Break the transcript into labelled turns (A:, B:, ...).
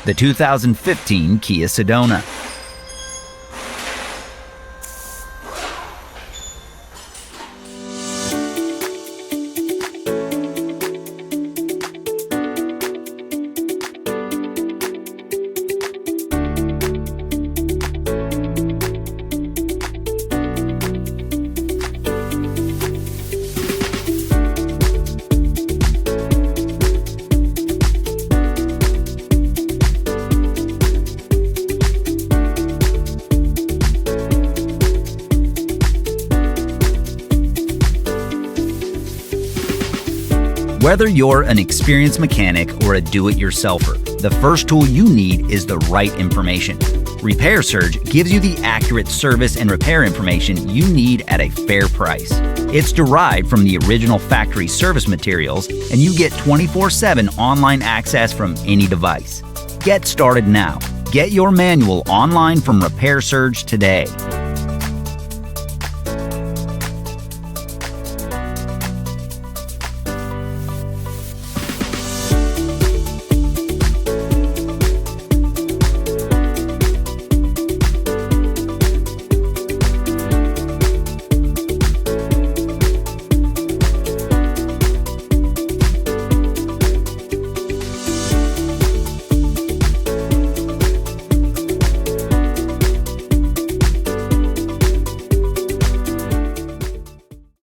A: the 2015 Kia Sedona. Whether you're an experienced mechanic or a do-it-yourselfer, the first tool you need is the right information. Repair Surge gives you the accurate service and repair information you need at a fair price. It's derived from the original factory service materials, and you get 24/7 online access from any device. Get started now. Get your manual online from Repair Surge today.